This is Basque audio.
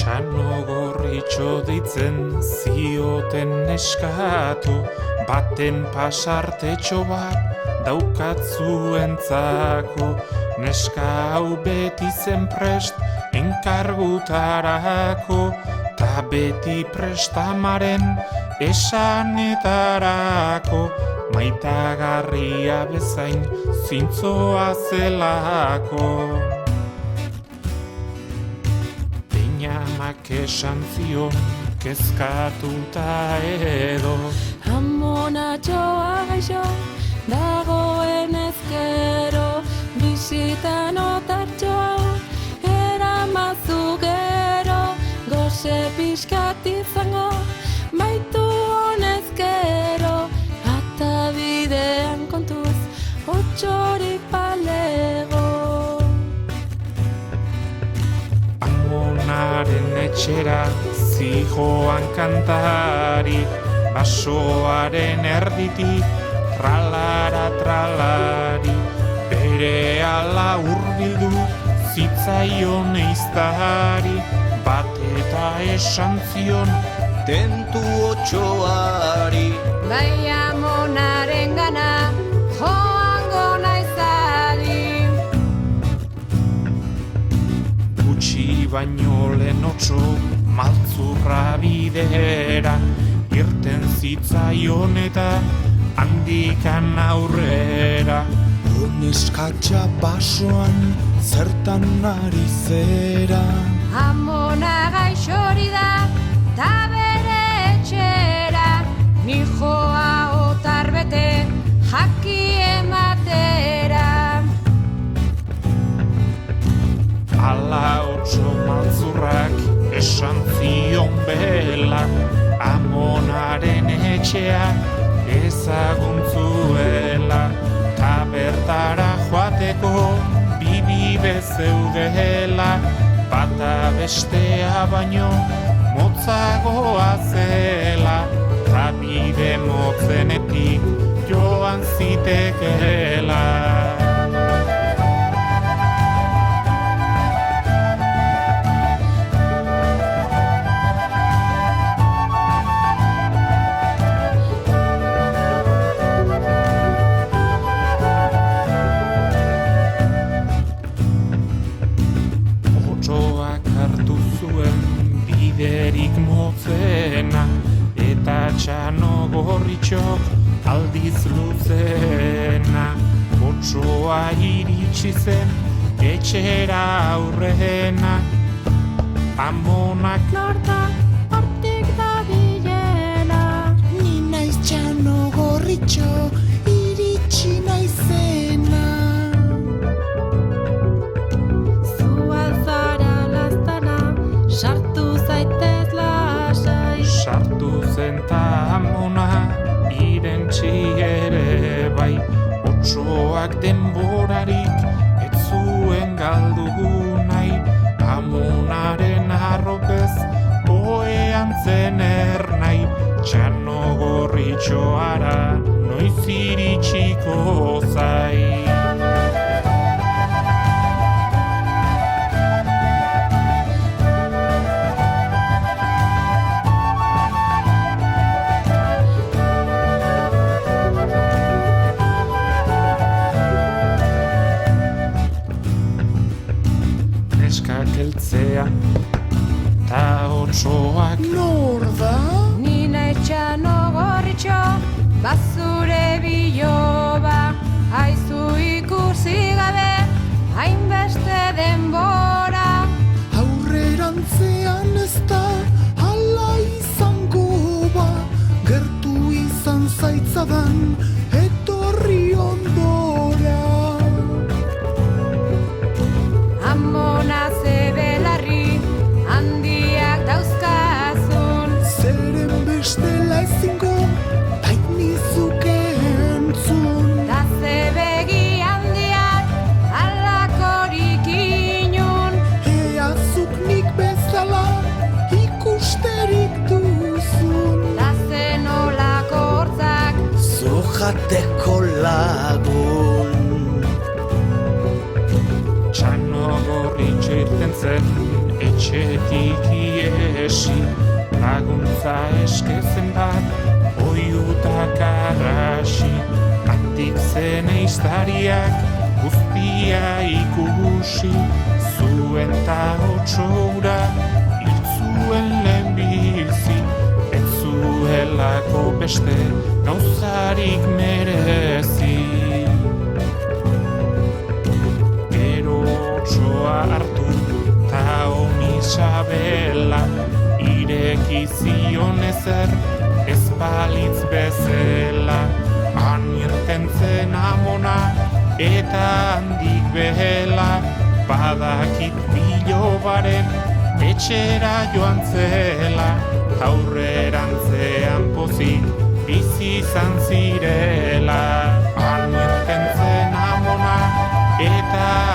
Txano gorritxo deitzen zioten neskatu, baten pasartetxo bat daukatzuentzako. Neska hau beti zen prest enkargutarako, ta beti prestamaren esanetarako, maitagarria bezain zintzoa zelako. Amak esan zion, kezkatuta edo, amonatxoa gaixo, dagoen ezkero, bisitan otartxoa, eramazu gero, goze pixkat izango, baitu honezkero, ata bidean kontuz, otxorik balego. Amonaren etxera zijoan kantari, basoaren erditik tralara tralari, bere ala hurbildu zitzaion eiztari, bat eta esan zion tentu otxoari. Bai amonaren gana, joango naizadi. Gutxi baino lehen otso maltzurra bidera, irten zitzaion eta handikan aurrera. Neskatxa basoan zertan ari zera. Amona gaixori da, ta bere etxera, nijoa otar bete, jaki ematera. Ala otso maltzurrak esan zion bela, amonaren etxea ezaguntzuela, ta bertara joateko bibibe zeudela, bata bestea baino motzagoa zela, ta bide motzenetik joan zitekeela. Biderik motzena, eta txano gorritxok aldiz luzena. Otsoa iritsi zen etxera aurrena, amonak Norta hortik da bilena, Ni naiz txano gorritxo, iritsi naizena. zu alzara lastana, sartu zaitez lasai. sartu zen ta amona irentsi ere bai. Otsoak denborarik ez zuen galdu nahi, amonaren arropez oean zen ernai. Txano gorritxoara noiz iritsiko zai. Neskak heltzean, ta otsoak Nor da? Ni naitxano gorritxo, bazure biloba, haizu ikusi gabe, hainbeste denbora. Aurrerantzean ez da hala izango ba, gertu izan zaitzadan etorri ondora. Amona zebelarri, handiak dauzkazun, Zeren bestela ezingo, bait nizuke entzun. da zebegi handiak, alakorik inun. Ea zuk nik bezala ikusterik duzun. Da zenolako hortzak, Zo jateko lagun. txano gorritxo irten nintzen etxetik iesi, laguntza eskezen bat oiutak arrasi, handik zen eiztariak guztia ikusi, zuen ta otsoura hiltzuen lehenbizi, ez zuelako beste gauzarik merezi. Gero otsoa hartu ta Isabela, ireki zion ezer ez balitz bezala, han irten zen amona eta handik behela, badakit bilobaren etxera joan zela, aurrerantzean pozik bizi izan zirela, han irten zen amona eta